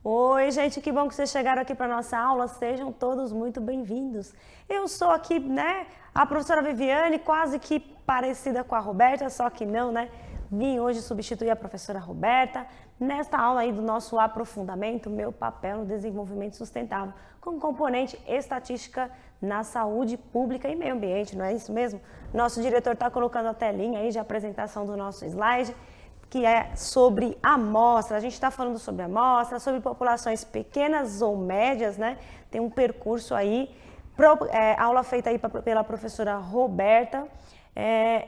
Oi, gente, que bom que vocês chegaram aqui para nossa aula. Sejam todos muito bem-vindos. Eu sou aqui, a professora Viviane, quase que parecida com a Roberta, só que não, Vim hoje substituir a professora Roberta nesta aula aí do nosso aprofundamento, meu papel no desenvolvimento sustentável, com componente estatística na saúde pública e meio ambiente, não é isso mesmo? Nosso diretor está colocando a telinha aí de apresentação do nosso slide, que é sobre amostra. A gente está falando sobre amostra, sobre populações pequenas ou médias, Tem um percurso aí, aula feita aí pela professora Roberta,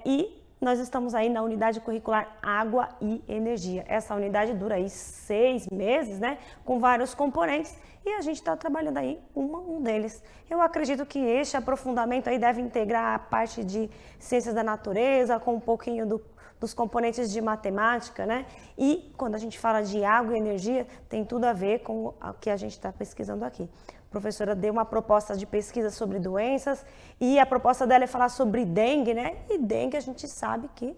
e nós estamos aí na unidade curricular Água e Energia. Essa unidade dura aí 6 meses, Com vários componentes, e a gente está trabalhando aí um deles. Eu acredito que este aprofundamento aí deve integrar a parte de ciências da natureza, com um pouquinho dos componentes de matemática, E quando a gente fala de água e energia, tem tudo a ver com o que a gente está pesquisando aqui. A professora deu uma proposta de pesquisa sobre doenças e a proposta dela é falar sobre dengue, E dengue a gente sabe que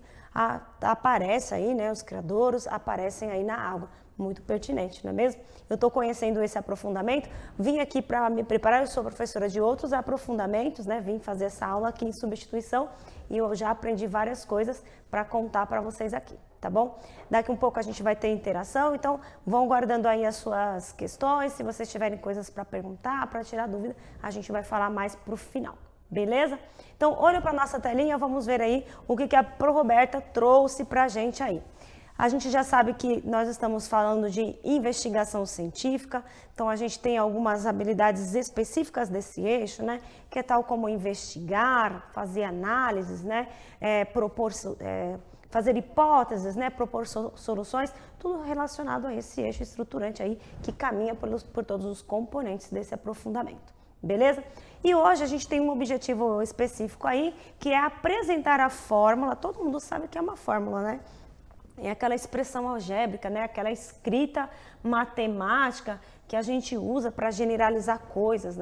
aparece aí, Os criadouros aparecem aí na água. Muito pertinente, não é mesmo? Eu estou conhecendo esse aprofundamento, vim aqui para me preparar, eu sou professora de outros aprofundamentos, Vim fazer essa aula aqui em substituição e eu já aprendi várias coisas para contar para vocês aqui, tá bom? Daqui um pouco a gente vai ter interação, então vão guardando aí as suas questões, se vocês tiverem coisas para perguntar, para tirar dúvida, a gente vai falar mais para o final. Beleza? Então, olha para a nossa telinha, vamos ver aí o que a Pro Roberta trouxe para a gente aí. A gente já sabe que nós estamos falando de investigação científica, então a gente tem algumas habilidades específicas desse eixo, Que é tal como investigar, fazer análises, fazer hipóteses, propor soluções, tudo relacionado a esse eixo estruturante aí que caminha por todos os componentes desse aprofundamento. Beleza? E hoje a gente tem um objetivo específico aí, que é apresentar a fórmula. Todo mundo sabe que é uma fórmula, É aquela expressão algébrica, aquela escrita matemática que a gente usa para generalizar coisas,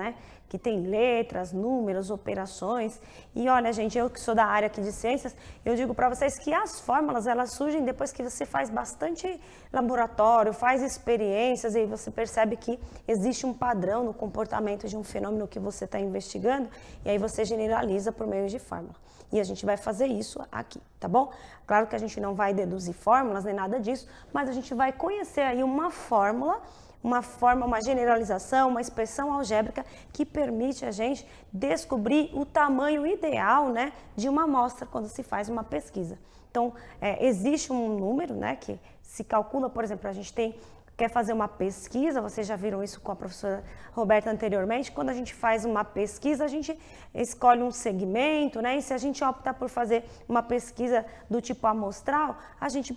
Que tem letras, números, operações. E olha, gente, eu que sou da área aqui de ciências, eu digo para vocês que as fórmulas, elas surgem depois que você faz bastante laboratório, faz experiências, e aí você percebe que existe um padrão no comportamento de um fenômeno que você está investigando, e aí você generaliza por meio de fórmula. E a gente vai fazer isso aqui, tá bom? Claro que a gente não vai deduzir fórmulas nem nada disso, mas a gente vai conhecer aí uma fórmula, uma generalização, uma expressão algébrica que permite a gente descobrir o tamanho ideal, de uma amostra quando se faz uma pesquisa. Então, existe um número, que se calcula, por exemplo, a gente quer fazer uma pesquisa, vocês já viram isso com a professora Roberta anteriormente, quando a gente faz uma pesquisa, a gente escolhe um segmento, E se a gente opta por fazer uma pesquisa do tipo amostral, a gente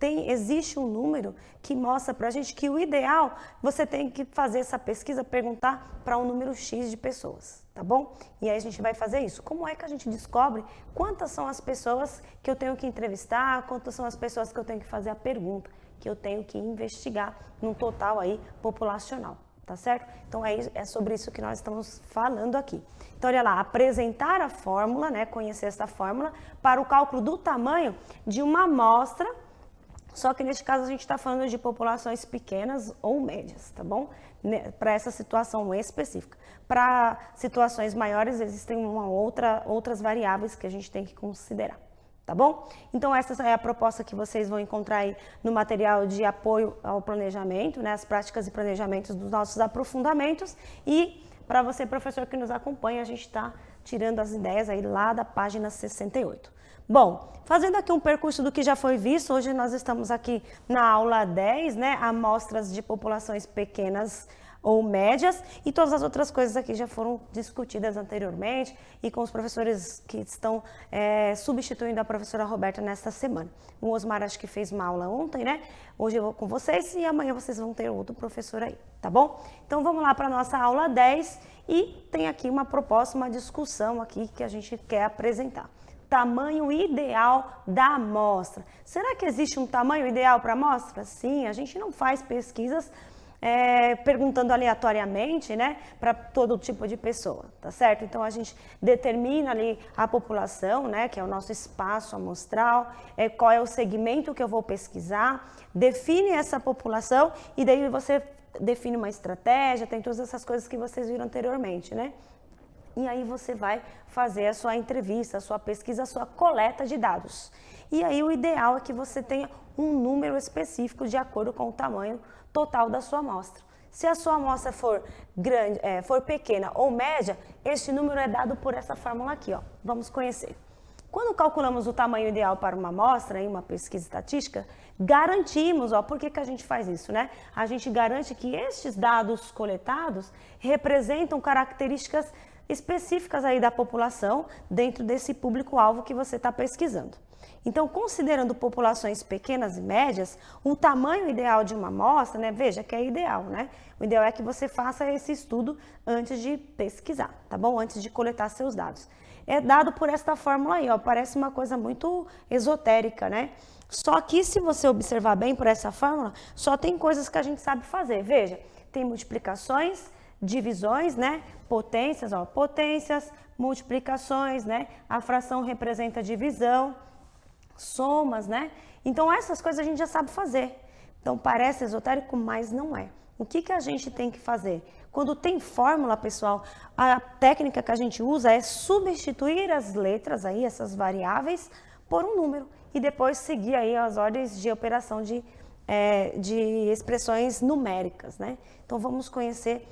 existe um número que mostra para a gente que o ideal, você tem que fazer essa pesquisa, perguntar para um número X de pessoas, tá bom? E aí a gente vai fazer isso. Como é que a gente descobre quantas são as pessoas que eu tenho que entrevistar, quantas são as pessoas que eu tenho que fazer a pergunta, que eu tenho que investigar num total aí populacional, tá certo? Então é sobre isso que nós estamos falando aqui. Então olha lá, apresentar a fórmula, conhecer essa fórmula para o cálculo do tamanho de uma amostra, só que neste caso a gente está falando de populações pequenas ou médias, tá bom? Para essa situação específica. Para situações maiores existem outras variáveis que a gente tem que considerar. Tá bom? Então essa é a proposta que vocês vão encontrar aí no material de apoio ao planejamento, As práticas e planejamentos dos nossos aprofundamentos. E para você, professor que nos acompanha, a gente está tirando as ideias aí lá da página 68. Bom, fazendo aqui um percurso do que já foi visto, hoje nós estamos aqui na aula 10, Amostras de populações pequenas ou médias, e todas as outras coisas aqui já foram discutidas anteriormente e com os professores que estão substituindo a professora Roberta nesta semana. O Osmar acho que fez uma aula ontem, Hoje eu vou com vocês e amanhã vocês vão ter outro professor aí, tá bom? Então vamos lá para a nossa aula 10 e tem aqui uma proposta, uma discussão aqui que a gente quer apresentar. Tamanho ideal da amostra. Será que existe um tamanho ideal para a amostra? Sim, a gente não faz pesquisas perguntando aleatoriamente, né, para todo tipo de pessoa, tá certo? Então a gente determina ali a população, né, que é o nosso espaço amostral, qual é o segmento que eu vou pesquisar, define essa população e daí você define uma estratégia, tem todas essas coisas que vocês viram anteriormente, né? E aí você vai fazer a sua entrevista, a sua pesquisa, a sua coleta de dados. E aí o ideal é que você tenha um número específico de acordo com o tamanho total da sua amostra. Se a sua amostra for grande, for pequena ou média, este número é dado por essa fórmula aqui, ó. Vamos conhecer. Quando calculamos o tamanho ideal para uma amostra em uma pesquisa estatística, garantimos, ó, por que a gente faz isso, né? A gente garante que estes dados coletados representam características específicas aí da população dentro desse público-alvo que você está pesquisando. Então, considerando populações pequenas e médias, o tamanho ideal de uma amostra, né, veja que é ideal, né? O ideal é que você faça esse estudo antes de pesquisar, tá bom? Antes de coletar seus dados. É dado por esta fórmula aí, ó, parece uma coisa muito esotérica, né? Só que se você observar bem por essa fórmula, só tem coisas que a gente sabe fazer. Veja, tem multiplicações, divisões, né? Potências, ó, potências, multiplicações, né? A fração representa divisão, somas, né? Então essas coisas a gente já sabe fazer. Então parece esotérico, mas não é. O que a gente tem que fazer? Quando tem fórmula, pessoal, a técnica que a gente usa é substituir as letras aí, essas variáveis, por um número e depois seguir aí as ordens de operação de expressões numéricas, né? Então vamos conhecer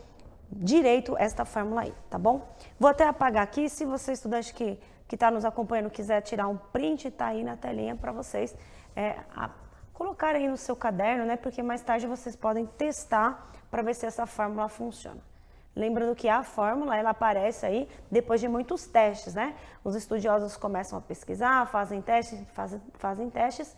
direito esta fórmula aí, tá bom? Vou até apagar aqui, se você estudante que está nos acompanhando quiser tirar um print, tá aí na telinha para vocês colocar aí no seu caderno, né? Porque mais tarde vocês podem testar para ver se essa fórmula funciona. Lembrando que a fórmula, ela aparece aí depois de muitos testes, né? Os estudiosos começam a pesquisar, fazem testes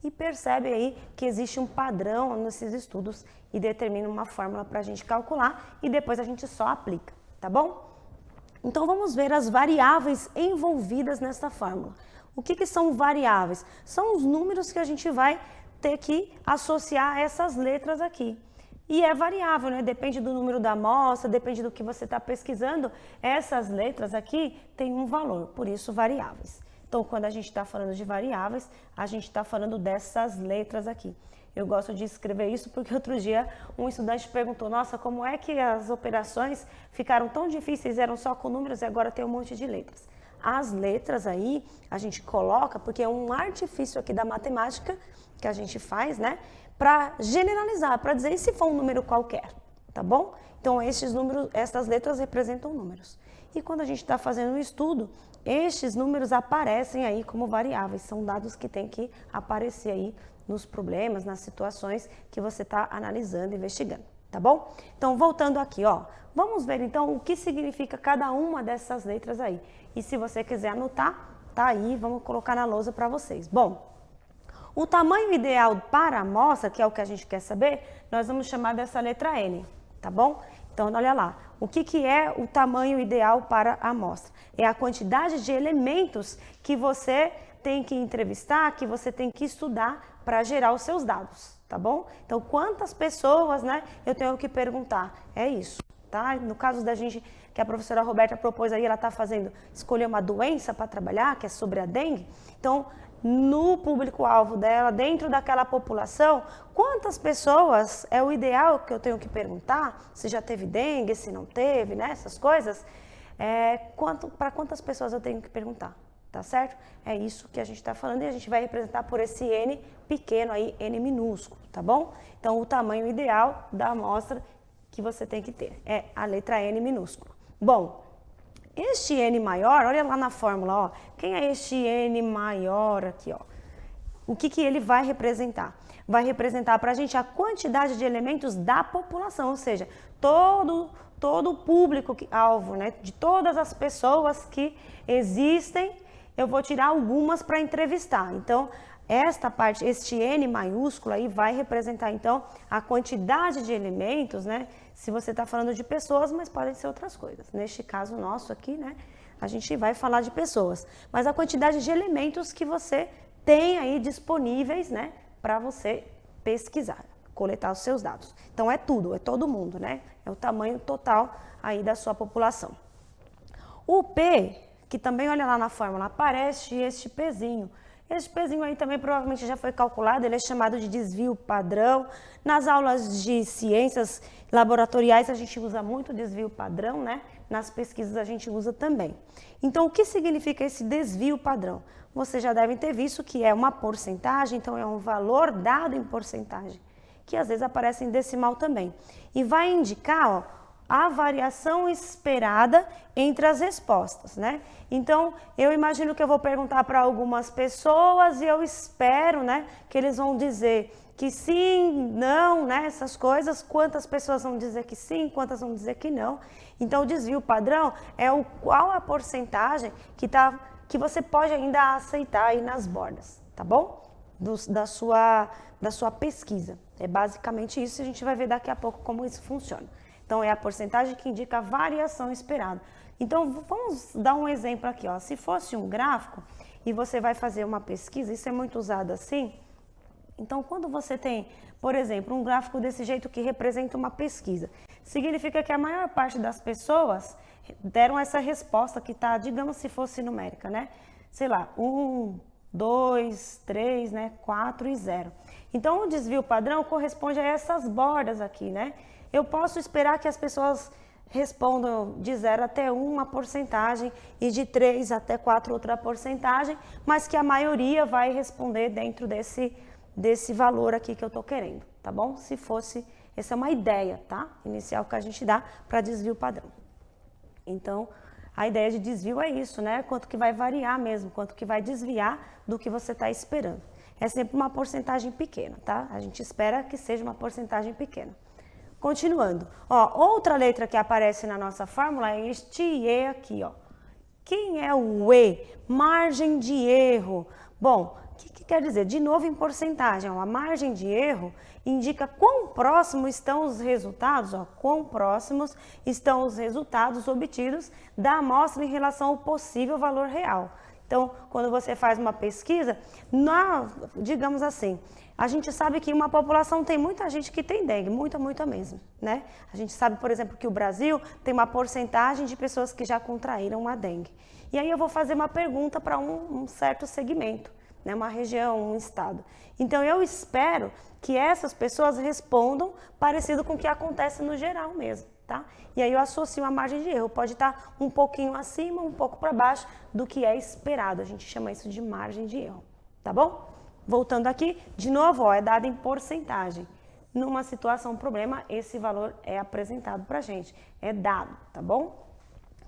e percebem aí que existe um padrão nesses estudos e determinam uma fórmula para a gente calcular e depois a gente só aplica, tá bom? Então vamos ver as variáveis envolvidas nessa fórmula. O que são variáveis? São os números que a gente vai ter que associar a essas letras aqui. E é variável, né? Depende do número da amostra, depende do que você está pesquisando. Essas letras aqui têm um valor, por isso variáveis. Então, quando a gente está falando de variáveis, a gente está falando dessas letras aqui. Eu gosto de escrever isso porque outro dia um estudante perguntou, nossa, como é que as operações ficaram tão difíceis, eram só com números e agora tem um monte de letras. As letras aí a gente coloca porque é um artifício aqui da matemática que a gente faz, né? Para generalizar, para dizer e se for um número qualquer, tá bom? Então, esses números, essas letras representam números. E quando a gente está fazendo um estudo, estes números aparecem aí como variáveis, são dados que tem que aparecer aí nos problemas, nas situações que você está analisando, investigando, tá bom? Então, voltando aqui, ó, vamos ver então o que significa cada uma dessas letras aí. E se você quiser anotar, tá aí, vamos colocar na lousa para vocês. Bom, o tamanho ideal para a amostra, que é o que a gente quer saber, nós vamos chamar dessa letra N, tá bom? Então, olha lá, o que é o tamanho ideal para a amostra? É a quantidade de elementos que você tem que entrevistar, que você tem que estudar para gerar os seus dados, tá bom? Então, quantas pessoas, né, eu tenho que perguntar? É isso, tá? No caso da gente, que a professora Roberta propôs aí, ela está fazendo, escolher uma doença para trabalhar, que é sobre a dengue. Então, no público-alvo dela, dentro daquela população, quantas pessoas é o ideal que eu tenho que perguntar? Se já teve dengue, se não teve, né? Essas coisas. Para quantas pessoas eu tenho que perguntar, tá certo? É isso que a gente está falando e a gente vai representar por esse N pequeno aí, N minúsculo, tá bom? Então, o tamanho ideal da amostra que você tem que ter é a letra N minúsculo. Bom, este N maior, olha lá na fórmula, ó. Quem é este N maior aqui, ó? O que ele vai representar? Vai representar para a gente a quantidade de elementos da população, ou seja, todo o público-alvo, né? De todas as pessoas que existem, eu vou tirar algumas para entrevistar. Então, esta parte, este N maiúsculo aí vai representar, então, a quantidade de elementos, né? Se você está falando de pessoas, mas podem ser outras coisas. Neste caso nosso aqui, né? A gente vai falar de pessoas. Mas a quantidade de elementos que você tem aí disponíveis, né? Para você pesquisar, coletar os seus dados. Então é tudo, é todo mundo, né? É o tamanho total aí da sua população. O P, que também olha lá na fórmula, aparece este Pzinho. Este Pzinho aí também provavelmente já foi calculado, ele é chamado de desvio padrão. Nas aulas de ciências laboratoriais a gente usa muito desvio padrão, né? Nas pesquisas a gente usa também. Então o que significa esse desvio padrão? Vocês já devem ter visto que é uma porcentagem, então é um valor dado em porcentagem, que às vezes aparece em decimal também. E vai indicar, ó, a variação esperada entre as respostas, né? Então, eu imagino que eu vou perguntar para algumas pessoas e eu espero, né, que eles vão dizer que sim, não, né, essas coisas. Quantas pessoas vão dizer que sim, quantas vão dizer que não. Então, o desvio padrão é qual a porcentagem que você pode ainda aceitar aí nas bordas, tá bom? Da sua pesquisa. É basicamente isso, a gente vai ver daqui a pouco como isso funciona. Então, é a porcentagem que indica a variação esperada. Então, vamos dar um exemplo aqui, ó. Se fosse um gráfico e você vai fazer uma pesquisa, isso é muito usado assim. Então, quando você tem, por exemplo, um gráfico desse jeito que representa uma pesquisa, significa que a maior parte das pessoas deram essa resposta que está, digamos, se fosse numérica, né? Sei lá, 1, 2, 3, né? 4 e 0. Então, o desvio padrão corresponde a essas bordas aqui, né? Eu posso esperar que as pessoas respondam de 0 até 1 uma porcentagem e de 3 até 4 outra porcentagem, mas que a maioria vai responder dentro desse valor aqui que eu estou querendo, tá bom? Se fosse, essa é uma ideia, tá? Inicial que a gente dá para desvio padrão. Então, a ideia de desvio é isso, né? Quanto que vai variar mesmo, quanto que vai desviar do que você está esperando. É sempre uma porcentagem pequena, tá? A gente espera que seja uma porcentagem pequena. Continuando, ó, outra letra que aparece na nossa fórmula é este E aqui, ó. Quem é o E? Margem de erro. Bom, o que quer dizer? De novo em porcentagem, ó, a margem de erro indica quão próximos estão os resultados, ó, quão próximos estão os resultados obtidos da amostra em relação ao possível valor real. Então, quando você faz uma pesquisa, digamos assim, a gente sabe que uma população tem muita gente que tem dengue, muita mesmo, né? A gente sabe, por exemplo, que o Brasil tem uma porcentagem de pessoas que já contraíram a dengue. E aí eu vou fazer uma pergunta para um certo segmento, né? Uma região, um estado. Então, eu espero que essas pessoas respondam parecido com o que acontece no geral mesmo, tá? E aí eu associo a margem de erro, pode estar um pouquinho acima, um pouco para baixo do que é esperado. A gente chama isso de margem de erro, tá bom? Voltando aqui, de novo, ó, é dado em porcentagem. Numa situação, problema, esse valor é apresentado para a gente, é dado, tá bom?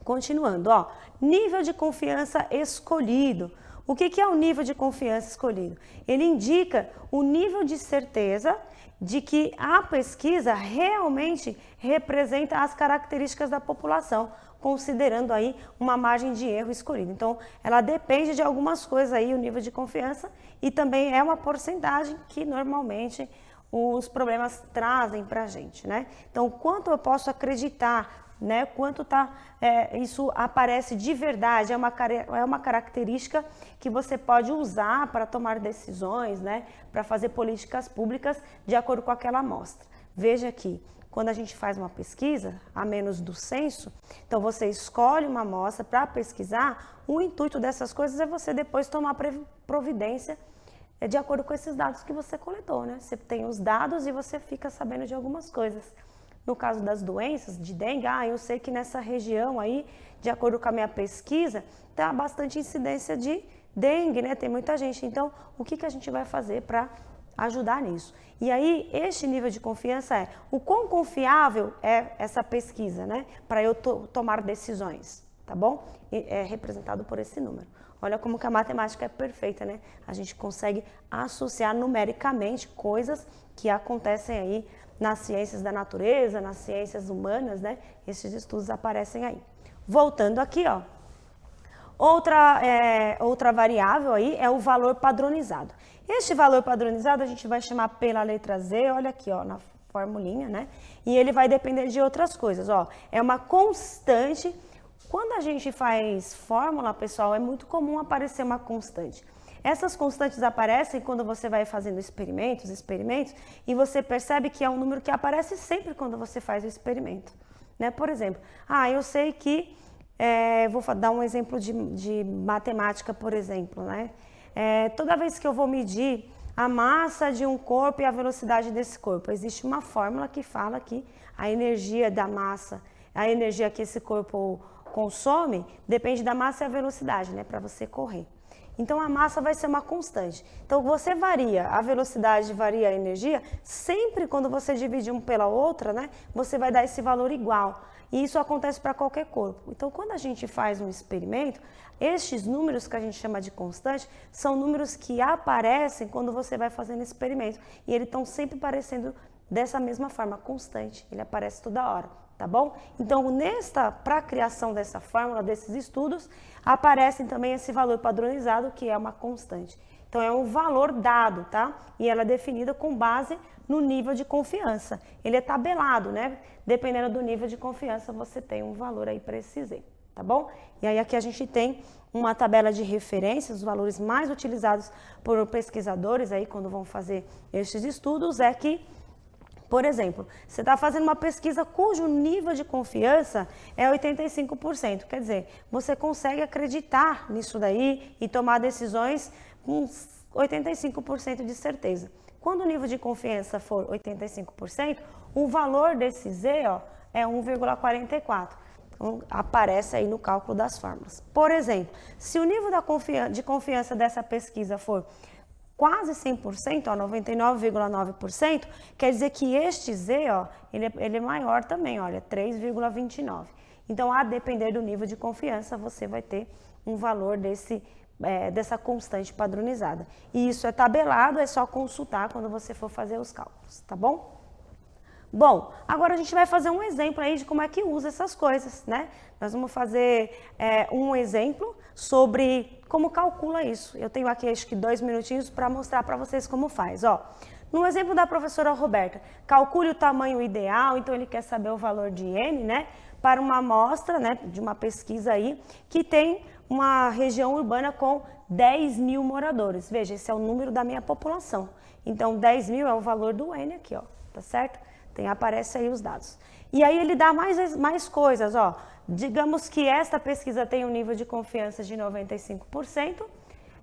Continuando, ó, nível de confiança escolhido. O que é o nível de confiança escolhido? Ele indica o nível de certeza de que a pesquisa realmente representa as características da população, considerando aí uma margem de erro escolhida. Então, ela depende de algumas coisas aí, o nível de confiança, e também é uma porcentagem que normalmente os problemas trazem para a gente, né? Então, quanto eu posso acreditar, né? Quanto isso aparece de verdade, é uma característica que você pode usar para tomar decisões, né? Para fazer políticas públicas de acordo com aquela amostra. Veja aqui, quando a gente faz uma pesquisa, a menos do censo, então você escolhe uma amostra para pesquisar, o intuito dessas coisas é você depois tomar providência de acordo com esses dados que você coletou, né? Você tem os dados e você fica sabendo de algumas coisas. No caso das doenças, de dengue, eu sei que nessa região aí, de acordo com a minha pesquisa, tá bastante incidência de dengue, né? Tem muita gente. Então, o que a gente vai fazer para ajudar nisso? E aí, este nível de confiança é o quão confiável é essa pesquisa, né? Para eu tomar decisões, tá bom? É representado por esse número. Olha como que a matemática é perfeita, né? A gente consegue associar numericamente coisas que acontecem aí nas ciências da natureza, nas ciências humanas, né? Esses estudos aparecem aí. Voltando aqui, ó. Outra variável aí é o valor padronizado. Este valor padronizado a gente vai chamar pela letra Z, olha aqui, ó, na formulinha, né? E ele vai depender de outras coisas, ó. É uma constante. Quando a gente faz fórmula, pessoal, é muito comum aparecer uma constante. Essas constantes aparecem quando você vai fazendo experimentos, e você percebe que é um número que aparece sempre quando você faz o experimento, né? Por exemplo, eu sei que, vou dar um exemplo de matemática, por exemplo, né? Toda vez que eu vou medir a massa de um corpo e a velocidade desse corpo, existe uma fórmula que fala que a energia da massa, a energia que esse corpo consome, depende da massa e a velocidade, né, para você correr. Então, a massa vai ser uma constante. Então, você varia, a velocidade varia a energia, sempre quando você divide uma pela outra, né, você vai dar esse valor igual. E isso acontece para qualquer corpo. Então, quando a gente faz um experimento, estes números que a gente chama de constante, são números que aparecem quando você vai fazendo experimento. E eles estão sempre aparecendo dessa mesma forma, constante. Ele aparece toda hora. Tá bom? Então, para a criação dessa fórmula, desses estudos, aparecem também esse valor padronizado, que é uma constante. Então, é um valor dado, tá? E ela é definida com base no nível de confiança. Ele é tabelado, né? Dependendo do nível de confiança, você tem um valor aí para esse Z, tá bom? E aí, aqui a gente tem uma tabela de referências, os valores mais utilizados por pesquisadores aí, quando vão fazer estes estudos, é que, por exemplo, você está fazendo uma pesquisa cujo nível de confiança é 85%. Quer dizer, você consegue acreditar nisso daí e tomar decisões com 85% de certeza. Quando o nível de confiança for 85%, o valor desse Z é 1,44. Então, aparece aí no cálculo das fórmulas. Por exemplo, se o nível de confiança dessa pesquisa for quase 100%, 99,9%, quer dizer que este Z, ele é maior também, olha, 3,29. Então, a depender do nível de confiança, você vai ter um valor dessa constante padronizada. E isso é tabelado, é só consultar quando você for fazer os cálculos, tá bom? Bom, agora a gente vai fazer um exemplo aí de como é que usa essas coisas, né? Nós vamos fazer um exemplo sobre como calcula isso. Eu tenho aqui, acho que 2 minutinhos para mostrar para vocês como faz, No exemplo da professora Roberta, calcule o tamanho ideal, então ele quer saber o valor de N, né? Para uma amostra, né, de uma pesquisa aí, que tem uma região urbana com 10 mil moradores. Veja, esse é o número da minha população. Então, 10 mil é o valor do N aqui, tá certo? Aparece aí os dados. E aí ele dá mais coisas, Digamos que esta pesquisa tem um nível de confiança de 95%.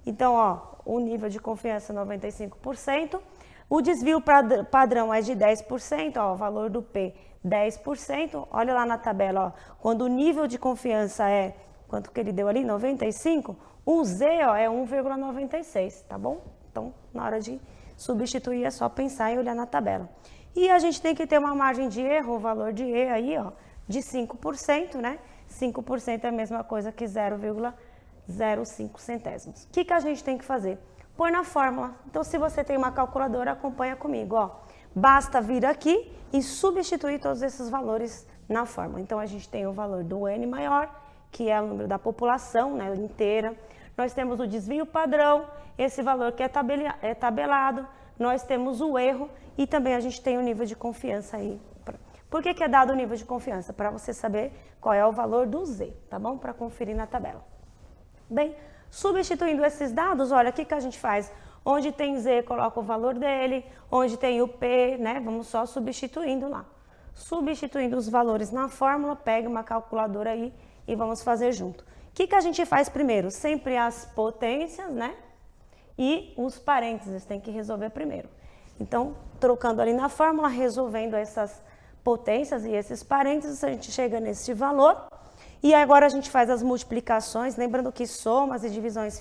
Então, o nível de confiança 95%. O desvio padrão é de 10%, o valor do P 10%. Olha lá na tabela, quando o nível de confiança é, quanto que ele deu ali? 95%. O Z, é 1,96, tá bom? Então, na hora de substituir, é só pensar e olhar na tabela. E a gente tem que ter uma margem de erro, o valor de E aí, de 5%, né? 5% é a mesma coisa que 0,05 centésimos. O que a gente tem que fazer? Pôr na fórmula. Então, se você tem uma calculadora, acompanha comigo, Basta vir aqui e substituir todos esses valores na fórmula. Então, a gente tem o valor do N maior, que é o número da população, né, inteira. Nós temos o desvio padrão, esse valor que é tabelado. Nós temos o erro e também a gente tem o nível de confiança aí. Por que é dado o nível de confiança? Para você saber qual é o valor do Z, tá bom? Para conferir na tabela. Bem, substituindo esses dados, olha, o que a gente faz? Onde tem Z, coloca o valor dele, onde tem o P, né? Vamos só substituindo lá. Substituindo os valores na fórmula, pega uma calculadora aí e vamos fazer junto. O que a gente faz primeiro? Sempre as potências, né? E os parênteses, tem que resolver primeiro. Então, trocando ali na fórmula, resolvendo essas potências e esses parênteses, a gente chega nesse valor. E agora a gente faz as multiplicações, lembrando que somas e divisões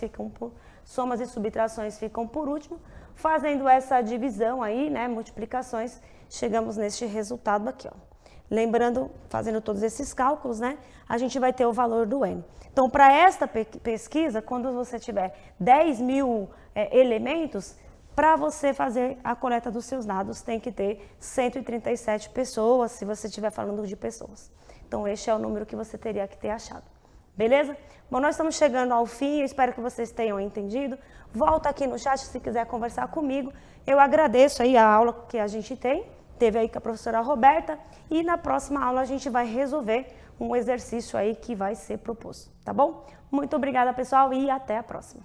somas e subtrações ficam por último. Fazendo essa divisão aí, né, multiplicações, chegamos neste resultado aqui, Lembrando, fazendo todos esses cálculos, né, a gente vai ter o valor do N. Então, para esta pesquisa, quando você tiver 10 mil elementos, para você fazer a coleta dos seus dados, tem que ter 137 pessoas, se você estiver falando de pessoas. Então, este é o número que você teria que ter achado. Beleza? Bom, nós estamos chegando ao fim, eu espero que vocês tenham entendido. Volta aqui no chat se quiser conversar comigo. Eu agradeço aí a aula que a gente teve aí com a professora Roberta, e na próxima aula a gente vai resolver um exercício aí que vai ser proposto, tá bom? Muito obrigada, pessoal, e até a próxima.